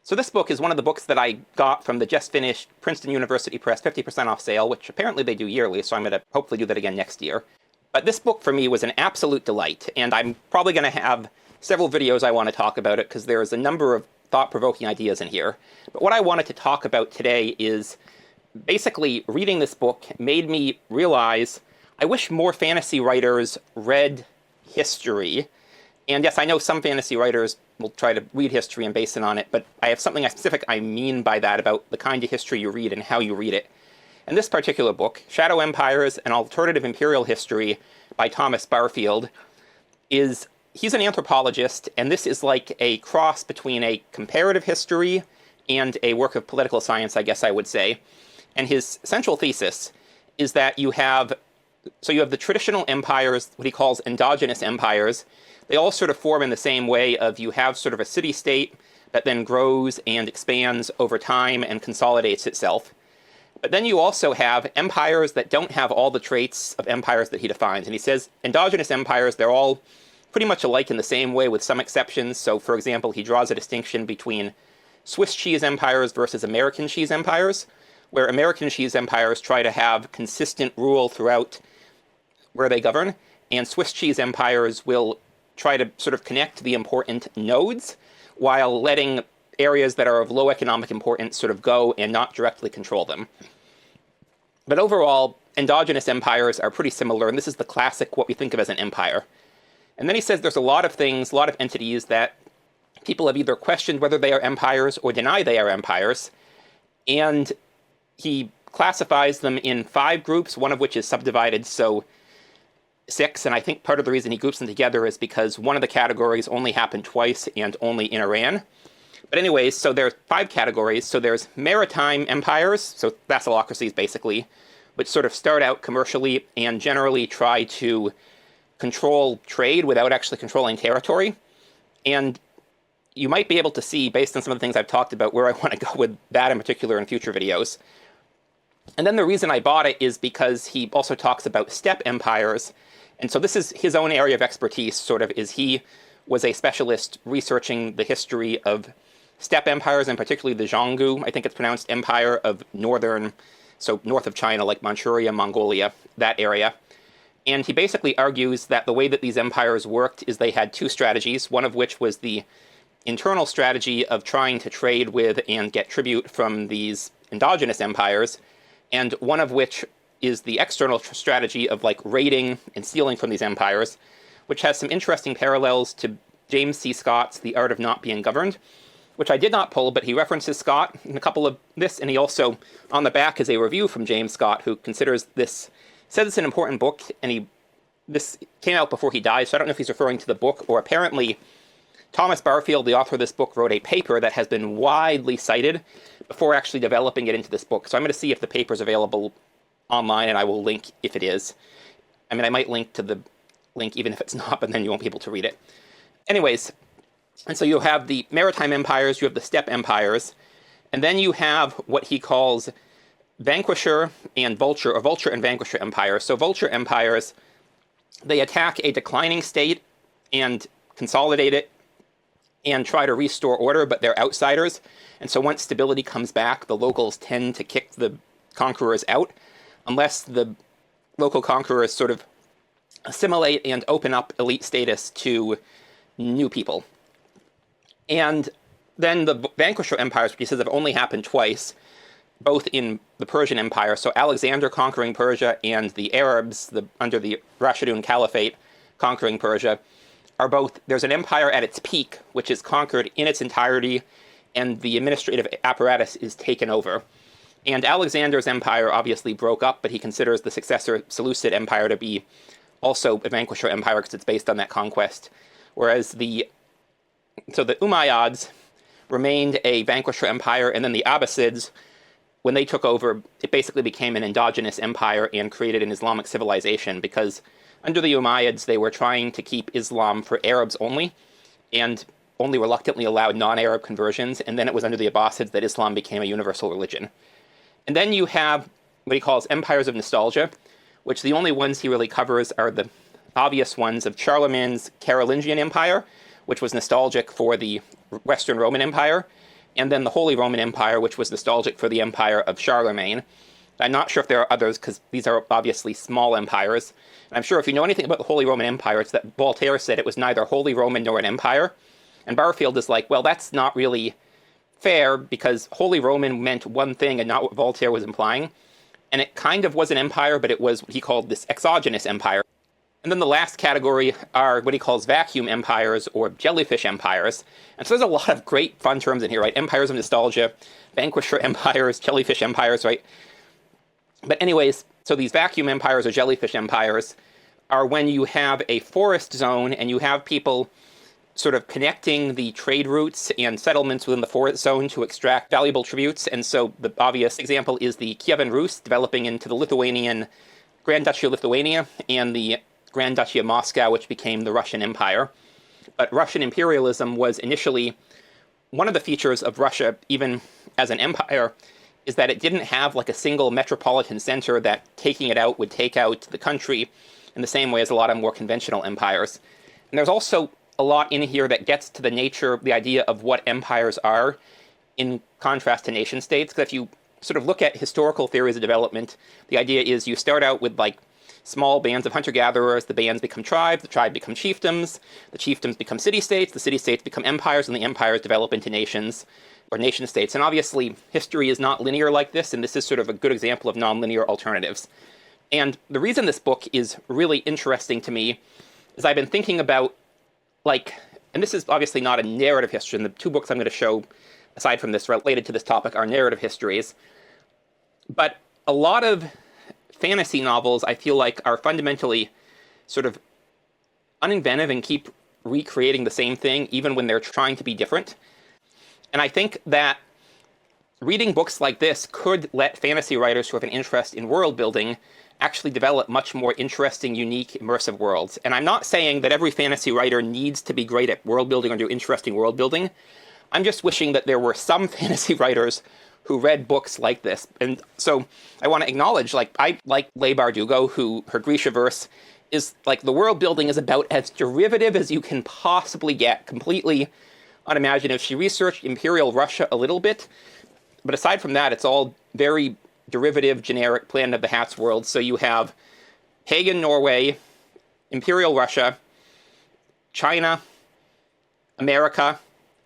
So this book is one of the books that I got from the just finished Princeton University Press 50% off sale, which apparently they do yearly, so I'm going to hopefully do that again next year. But this book for me was an absolute delight, and I'm probably going to have several videos I want to talk about it because there's a number of thought-provoking ideas in here. But what I wanted to talk about today is basically reading this book made me realize I wish more fantasy writers read history. And yes, I know some fantasy writers will try to read history and base it on it, but I have something specific I mean by that about the kind of history you read and how you read it. And this particular book, Shadow Empires, An Alternative Imperial History by Thomas Barfield, he's an anthropologist, and this is like a cross between a comparative history and a work of political science, I guess I would say. And his central thesis is that you have the traditional empires, what he calls endogenous empires. They all sort of form in the same way of you have sort of a city-state that then grows and expands over time and consolidates itself. But then you also have empires that don't have all the traits of empires that he defines. And he says endogenous empires, they're all pretty much alike in the same way with some exceptions. So, for example, he draws a distinction between Swiss cheese empires versus American cheese empires, where American cheese empires try to have consistent rule throughout where they govern, and Swiss cheese empires will try to sort of connect the important nodes while letting areas that are of low economic importance sort of go and not directly control them. But overall, endogenous empires are pretty similar, and this is the classic what we think of as an empire. And then he says there's a lot of things, a lot of entities that people have either questioned whether they are empires or deny they are empires. And he classifies them in 5 groups, one of which is subdivided, so 6. And I think part of the reason he groups them together is because one of the categories only happened twice and only in Iran. But anyways, so there's 5 categories. So there's maritime empires, so vassalocracies basically, which sort of start out commercially and generally try to control trade without actually controlling territory. And you might be able to see, based on some of the things I've talked about, where I want to go with that in particular in future videos. And then the reason I bought it is because he also talks about steppe empires. And so this is his own area of expertise, sort of, is he was a specialist researching the history of steppe empires, and particularly the Zhonggu, I think it's pronounced, empire of so north of China, like Manchuria, Mongolia, that area. And he basically argues that the way that these empires worked is they had 2 strategies, one of which was the internal strategy of trying to trade with and get tribute from these endogenous empires, and one of which is the external strategy of like raiding and stealing from these empires, which has some interesting parallels to James C. Scott's The Art of Not Being Governed, which I did not pull, but he references Scott in a couple of this, and he also, on the back, is a review from James Scott, who considers this, says it's an important book, and this came out before he died, so I don't know if he's referring to the book, or apparently Thomas Barfield, the author of this book, wrote a paper that has been widely cited before actually developing it into this book. So I'm going to see if the paper is available online, and I will link if it is. I mean, I might link to the link even if it's not, but then you won't be able to read it. Anyways, and so you have the maritime empires, you have the steppe empires, and then you have what he calls vanquisher and vulture, or vulture and vanquisher empires. So vulture empires, they attack a declining state and consolidate it and try to restore order, but they're outsiders. And so once stability comes back, the locals tend to kick the conquerors out, unless the local conquerors sort of assimilate and open up elite status to new people. And then the vanquisher empires, which he says have only happened twice, both in the Persian Empire, so Alexander conquering Persia and the Arabs under the Rashidun Caliphate conquering Persia, are both, there's an empire at its peak, which is conquered in its entirety, and the administrative apparatus is taken over. And Alexander's empire obviously broke up, but he considers the successor Seleucid Empire to be also a vanquisher empire because it's based on that conquest. Whereas the Umayyads remained a vanquisher empire, and then the Abbasids, when they took over, it basically became an endogenous empire and created an Islamic civilization, because under the Umayyads, they were trying to keep Islam for Arabs only, and only reluctantly allowed non-Arab conversions, and then it was under the Abbasids that Islam became a universal religion. And then you have what he calls empires of nostalgia, which the only ones he really covers are the obvious ones of Charlemagne's Carolingian Empire, which was nostalgic for the Western Roman Empire, and then the Holy Roman Empire, which was nostalgic for the empire of Charlemagne. I'm not sure if there are others, because these are obviously small empires. And I'm sure if you know anything about the Holy Roman Empire, it's that Voltaire said it was neither Holy Roman nor an empire. And Barfield is like, well, that's not really fair, because Holy Roman meant one thing and not what Voltaire was implying. And it kind of was an empire, but it was what he called this exogenous empire. And then the last category are what he calls vacuum empires or jellyfish empires. And so there's a lot of great fun terms in here, right? Empires of nostalgia, vanquisher empires, jellyfish empires, right? But anyways, so these vacuum empires or jellyfish empires are when you have a forest zone and you have people sort of connecting the trade routes and settlements within the forest zone to extract valuable tributes. And so the obvious example is the Kievan Rus developing into the Lithuanian Grand Duchy of Lithuania and the Grand Duchy of Moscow, which became the Russian Empire. But Russian imperialism was initially one of the features of Russia, even as an empire, is that it didn't have like a single metropolitan center that taking it out would take out the country in the same way as a lot of more conventional empires. And there's also a lot in here that gets to the nature, the idea of what empires are in contrast to nation states. Because if you sort of look at historical theories of development, the idea is you start out with like small bands of hunter-gatherers, the bands become tribes, the tribe become chiefdoms, the chiefdoms become city-states, the city-states become empires, and the empires develop into nations or nation-states. And obviously, history is not linear like this, and this is sort of a good example of non-linear alternatives. And the reason this book is really interesting to me is I've been thinking about, like, and this is obviously not a narrative history, and the two books I'm going to show, aside from this, related to this topic, are narrative histories. But a lot of fantasy novels, I feel like, are fundamentally sort of uninventive and keep recreating the same thing, even when they're trying to be different. And I think that reading books like this could let fantasy writers who have an interest in world building actually develop much more interesting, unique, immersive worlds. And I'm not saying that every fantasy writer needs to be great at world building or do interesting world building. I'm just wishing that there were some fantasy writers who read books like this. And so I want to acknowledge, like, I like Leigh Bardugo, who her Grisha verse is like, the world building is about as derivative as you can possibly get, completely unimaginative. She researched Imperial Russia a little bit, but aside from that, it's all very derivative, generic Planet of the Hats world. So you have pagan Norway, Imperial Russia, China, America,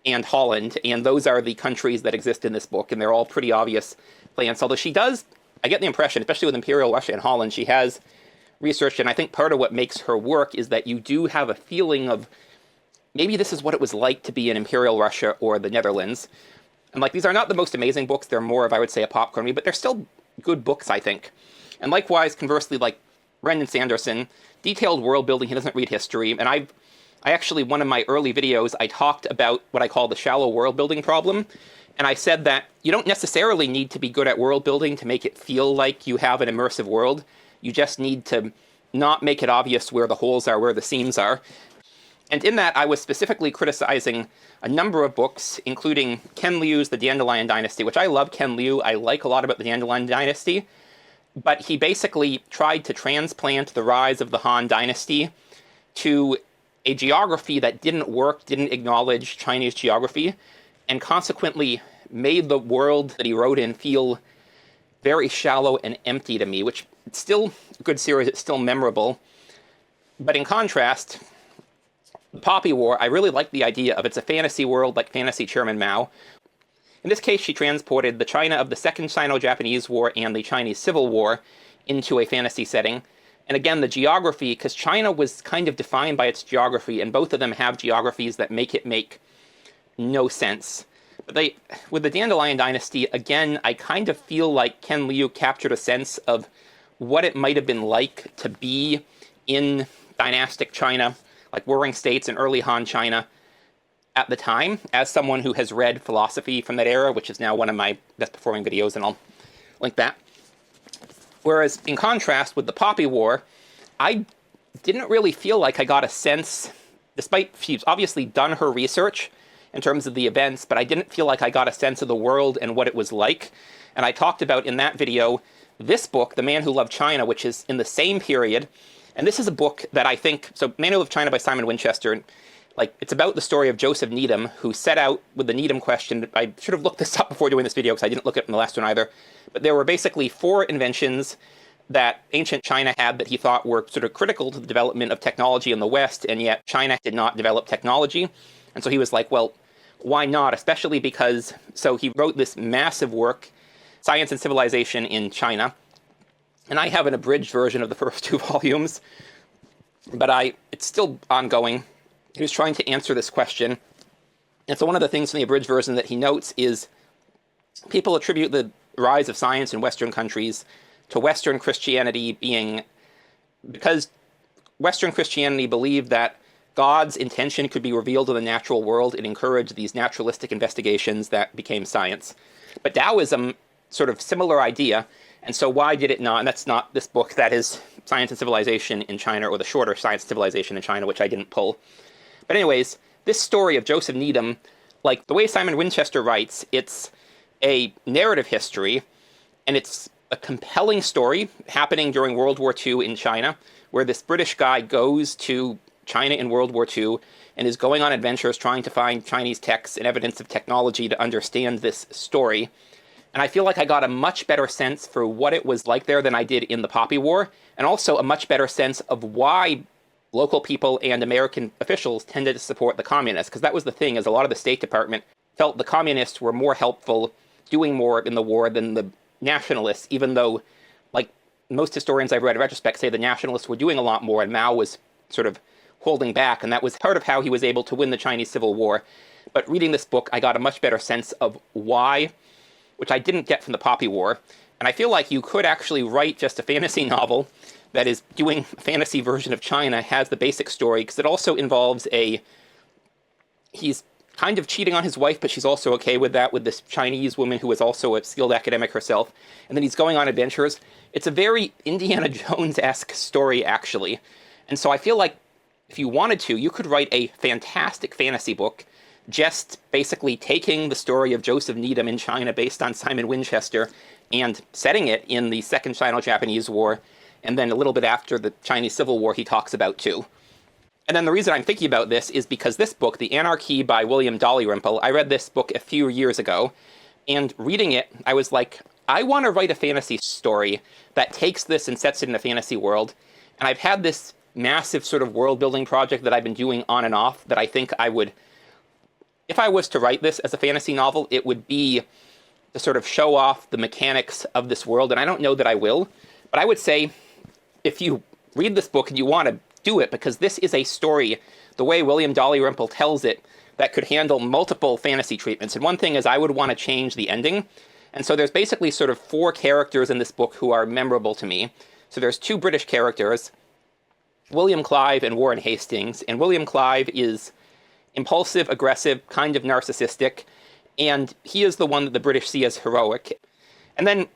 and Holland, and those are the countries that exist in this book, and they're all pretty obvious plans. Although she does, I get the impression, especially with Imperial Russia and Holland, she has researched, and I think part of what makes her work is that you do have a feeling of maybe this is what it was like to be in Imperial Russia or the Netherlands. And like, these are not the most amazing books, they're more of, I would say, a popcorn read, but they're still good books, I think. And likewise, conversely, like Brendan Sanderson, detailed world building, he doesn't read history, and I actually, one of my early videos, I talked about what I call the shallow world building problem. And I said that you don't necessarily need to be good at world building to make it feel like you have an immersive world. You just need to not make it obvious where the holes are, where the seams are. And in that, I was specifically criticizing a number of books, including Ken Liu's The Dandelion Dynasty, which I love Ken Liu. I like a lot about the Dandelion Dynasty. But he basically tried to transplant the rise of the Han Dynasty to a geography that didn't work, didn't acknowledge Chinese geography, and consequently made the world that he wrote in feel very shallow and empty to me, which it's still a good series, it's still memorable. But in contrast, the Poppy War, I really like the idea of it's a fantasy world like Fantasy Chairman Mao. In this case, she transported the China of the Second Sino-Japanese War and the Chinese Civil War into a fantasy setting. And again, the geography, because China was kind of defined by its geography, and both of them have geographies that make it make no sense. But with the Dandelion Dynasty, again, I kind of feel like Ken Liu captured a sense of what it might have been like to be in dynastic China, like Warring States and early Han China at the time, as someone who has read philosophy from that era, which is now one of my best performing videos, and I'll link that. Whereas, in contrast with the Poppy War, I didn't really feel like I got a sense, despite she's obviously done her research in terms of the events, but I didn't feel like I got a sense of the world and what it was like. And I talked about in that video this book, The Man Who Loved China, which is in the same period. And this is a book that I think, so Man Who Loved China by Simon Winchester, Like, it's about the story of Joseph Needham, who set out with the Needham question. I should have looked this up before doing this video because I didn't look it in the last one either. But there were basically 4 inventions that ancient China had that he thought were sort of critical to the development of technology in the West, and yet China did not develop technology. And so he was like, well, why not? Especially because, so he wrote this massive work, Science and Civilization in China. And I have an abridged version of the first 2 volumes, but it's still ongoing. He was trying to answer this question. And so one of the things in the abridged version that he notes is people attribute the rise of science in Western countries to Western Christianity being, because Western Christianity believed that God's intention could be revealed in the natural world. It encouraged these naturalistic investigations that became science. But Taoism, sort of similar idea, and so why did it not? And that's not this book, that is Science and Civilization in China, or the shorter Science and Civilization in China, which I didn't pull. But anyways, this story of Joseph Needham, like the way Simon Winchester writes, it's a narrative history, and it's a compelling story happening during World War II in China, where this British guy goes to China in World War II and is going on adventures trying to find Chinese texts and evidence of technology to understand this story. And I feel like I got a much better sense for what it was like there than I did in the Poppy War, and also a much better sense of why local people and American officials tended to support the communists, because that was the thing, is a lot of the State Department felt the communists were more helpful, doing more in the war than the nationalists, even though, like, most historians I've read in retrospect say the nationalists were doing a lot more and Mao was sort of holding back, and that was part of how he was able to win the Chinese Civil War. But reading this book, I got a much better sense of why, which I didn't get from the Poppy War. And I feel like you could actually write just a fantasy novel that is doing a fantasy version of China, has the basic story, because it also involves he's kind of cheating on his wife, but she's also okay with that, with this Chinese woman who is also a skilled academic herself. And then he's going on adventures. It's a very Indiana Jones-esque story, actually. And so I feel like if you wanted to, you could write a fantastic fantasy book just basically taking the story of Joseph Needham in China based on Simon Winchester and setting it in the Second Sino-Japanese War, and then a little bit after the Chinese Civil War he talks about too. And then the reason I'm thinking about this is because this book, The Anarchy by William Dalrymple, I read this book a few years ago, and reading it, I was like, I want to write a fantasy story that takes this and sets it in a fantasy world. And I've had this massive sort of world-building project that I've been doing on and off that I think I would, if I was to write this as a fantasy novel, it would be to sort of show off the mechanics of this world, and I don't know that I will, but I would say if you read this book and you want to do it, because this is a story, the way William Dalrymple tells it, that could handle multiple fantasy treatments. And one thing is I would want to change the ending. And so there's basically sort of 4 characters in this book who are memorable to me. So there's 2 British characters, William Clive and Warren Hastings. And William Clive is impulsive, aggressive, kind of narcissistic, and he is the one that the British see as heroic. And then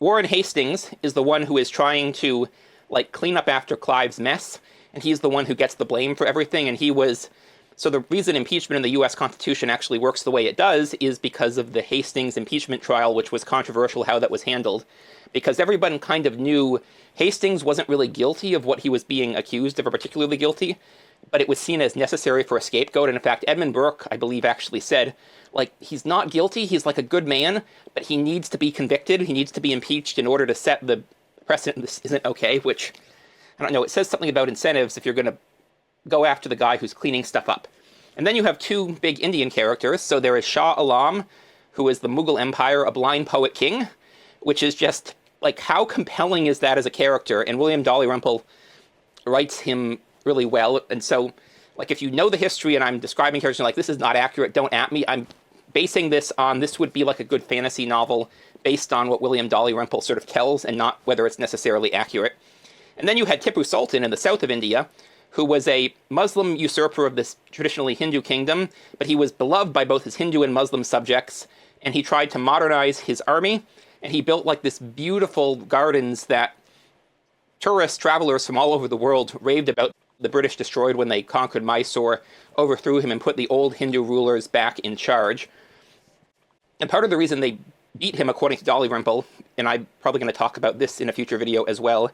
Warren Hastings is the one who is trying to, like, clean up after Clive's mess, and he's the one who gets the blame for everything, and he was... So the reason impeachment in the U.S. Constitution actually works the way it does is because of the Hastings impeachment trial, which was controversial how that was handled, because everyone kind of knew Hastings wasn't really guilty of what he was being accused of, or particularly guilty, but it was seen as necessary for a scapegoat. And in fact, Edmund Burke, I believe, actually said, like, he's not guilty, he's like a good man, but he needs to be convicted, he needs to be impeached in order to set the precedent this isn't okay, which, I don't know, it says something about incentives if you're going to go after the guy who's cleaning stuff up. And then you have 2 big Indian characters. So there is Shah Alam, who is the Mughal Empire, a blind poet king, which is just, like, how compelling is that as a character? And William Dalrymple writes him really well. And so, like, if you know the history and I'm describing characters and like, this is not accurate, don't at me. I'm basing this on, this would be like a good fantasy novel based on what William Dalrymple sort of tells and not whether it's necessarily accurate. And then you had Tipu Sultan in the south of India, who was a Muslim usurper of this traditionally Hindu kingdom, but he was beloved by both his Hindu and Muslim subjects, and he tried to modernize his army, and he built like this beautiful gardens that tourists, travelers from all over the world raved about. The British destroyed when they conquered Mysore, overthrew him, and put the old Hindu rulers back in charge. And part of the reason they beat him, according to Dalrymple, and I'm probably going to talk about this in a future video as well,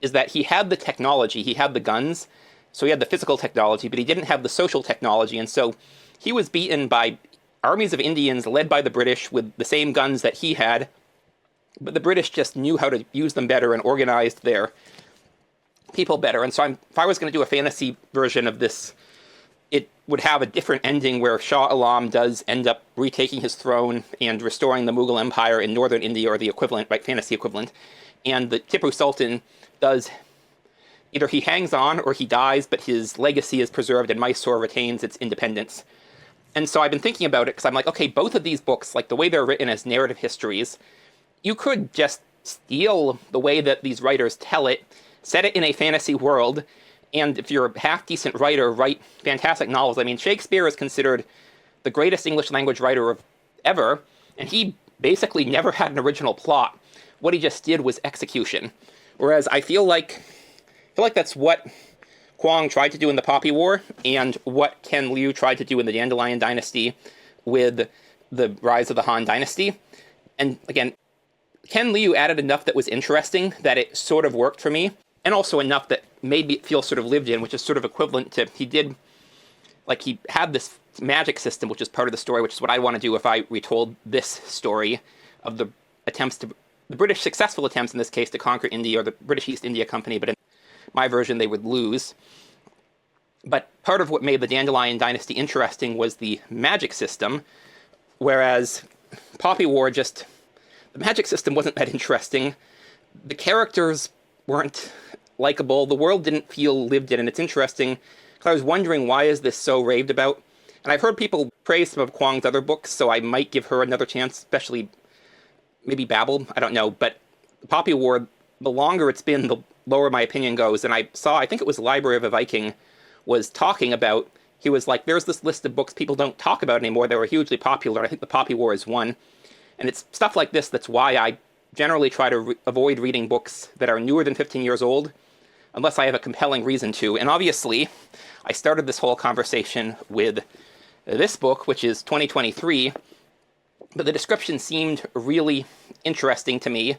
is that he had the technology, he had the guns. So he had the physical technology, but he didn't have the social technology. And so he was beaten by armies of Indians led by the British with the same guns that he had. But the British just knew how to use them better and organized their people better. And so if I was going to do a fantasy version of this, it would have a different ending where Shah Alam does end up retaking his throne and restoring the Mughal Empire in northern India, or the equivalent, right, fantasy equivalent. And the Tipu Sultan does, either he hangs on or he dies, but his legacy is preserved and Mysore retains its independence. And so I've been thinking about it because I'm like, okay, both of these books, like the way they're written as narrative histories, you could just steal the way that these writers tell it, set it in a fantasy world, and if you're a half-decent writer, write fantastic novels. I mean, Shakespeare is considered the greatest English language writer of ever, and he basically never had an original plot. What he just did was execution. Whereas I feel like that's what Kuang tried to do in the Poppy War, and what Ken Liu tried to do in the Dandelion Dynasty with the rise of the Han Dynasty. And again, Ken Liu added enough that was interesting that it sort of worked for me, and also enough that made me feel sort of lived in, which is sort of equivalent to, he had this magic system, which is part of the story, which is what I want to do if I retold this story of the British successful attempts in this case to conquer India, or the British East India Company, but in my version they would lose. But part of what made the Dandelion Dynasty interesting was the magic system, whereas Poppy War the magic system wasn't that interesting. The characters weren't likable. The world didn't feel lived in, and it's interesting because I was wondering, why is this so raved about? And I've heard people praise some of Kuang's other books, so I might give her another chance, especially maybe Babel, I don't know. But Poppy War, the longer it's been, the lower my opinion goes. And I think it was Library of a Viking was talking about, he was like, there's this list of books people don't talk about anymore that were hugely popular. I think the Poppy War is one. And it's stuff like this that's why I generally try to avoid reading books that are newer than 15 years old, unless I have a compelling reason to. And obviously, I started this whole conversation with this book, which is 2023, but the description seemed really interesting to me.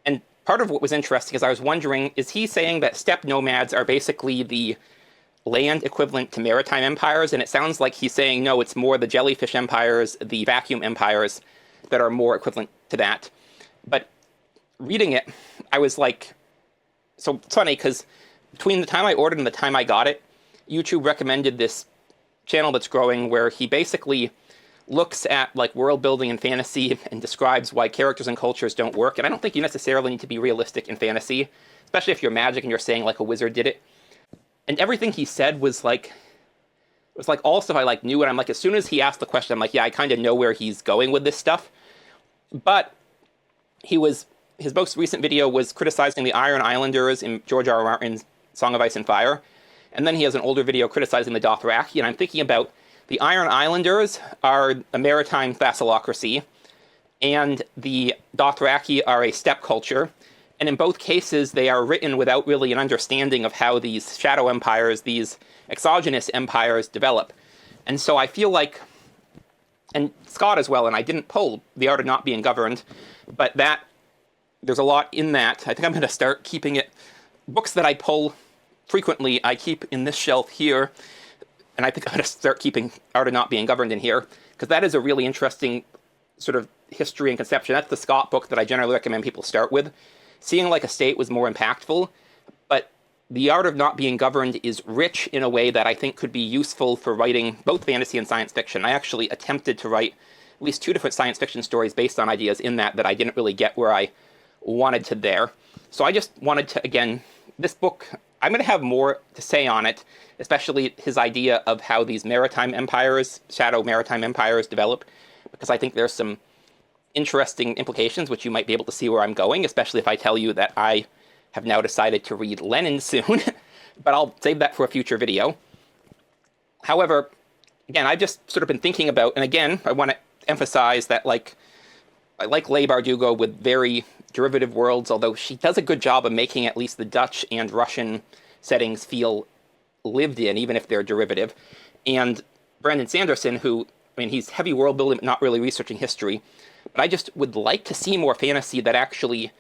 And part of what was interesting is I was wondering, is he saying that steppe nomads are basically the land equivalent to maritime empires? And it sounds like he's saying, no, it's more the jellyfish empires, the vacuum empires that are more equivalent to that. But reading it, I was like, so it's funny because between the time I ordered and the time I got it, YouTube recommended this channel that's growing where he basically looks at like world building and fantasy and describes why characters and cultures don't work. And I don't think you necessarily need to be realistic in fantasy, especially if you're magic and you're saying like a wizard did it. And everything he said was like all stuff I like knew. And I'm like, as soon as he asked the question, I'm like, yeah, I kind of know where he's going with this stuff. But his most recent video was criticizing the Iron Islanders in George R. R. Martin's Song of Ice and Fire. And then he has an older video criticizing the Dothraki. And I'm thinking about the Iron Islanders are a maritime thalassocracy, and the Dothraki are a steppe culture. And in both cases, they are written without really an understanding of how these shadow empires, these exogenous empires develop. And so I feel like, and Scott as well, and I didn't pull The Art of Not Being Governed, but there's a lot in that. I think I'm going to start keeping it. Books that I pull frequently, I keep in this shelf here, and I think I'm going to start keeping Art of Not Being Governed in here, because that is a really interesting sort of history and conception. That's the Scott book that I generally recommend people start with. Seeing Like a State was more impactful, but The Art of Not Being Governed is rich in a way that I think could be useful for writing both fantasy and science fiction. I actually attempted to write at least 2 different science fiction stories based on ideas in that I didn't really get where I wanted to there. So I just wanted to, again, this book, I'm going to have more to say on it, especially his idea of how these maritime empires, shadow maritime empires, develop, because I think there's some interesting implications, which you might be able to see where I'm going, especially if I tell you that I have now decided to read Lenin soon, but I'll save that for a future video. However, again, I've just sort of been thinking about, and again, I want to emphasize that, like, I like Leigh Bardugo with very derivative worlds, although she does a good job of making at least the Dutch and Russian settings feel lived in, even if they're derivative. And Brandon Sanderson, who, I mean, he's heavy world building, but not really researching history. But I just would like to see more fantasy that actually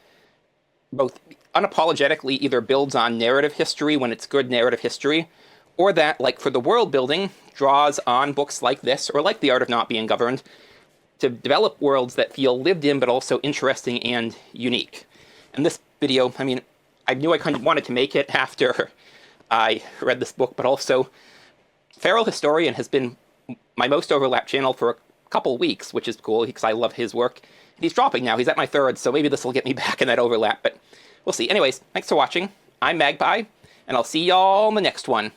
both unapologetically either builds on narrative history when it's good narrative history, or that, like for the world building, draws on books like this, or like The Art of Not Being Governed, to develop worlds that feel lived in but also interesting and unique. And this video, I mean, I knew I kind of wanted to make it after I read this book, but also Feral Historian has been my most overlapped channel for a couple weeks, which is cool because I love his work. He's dropping now. He's at my third, so maybe this will get me back in that overlap, but we'll see. Anyways, thanks for watching. I'm Magpie, and I'll see y'all in the next one.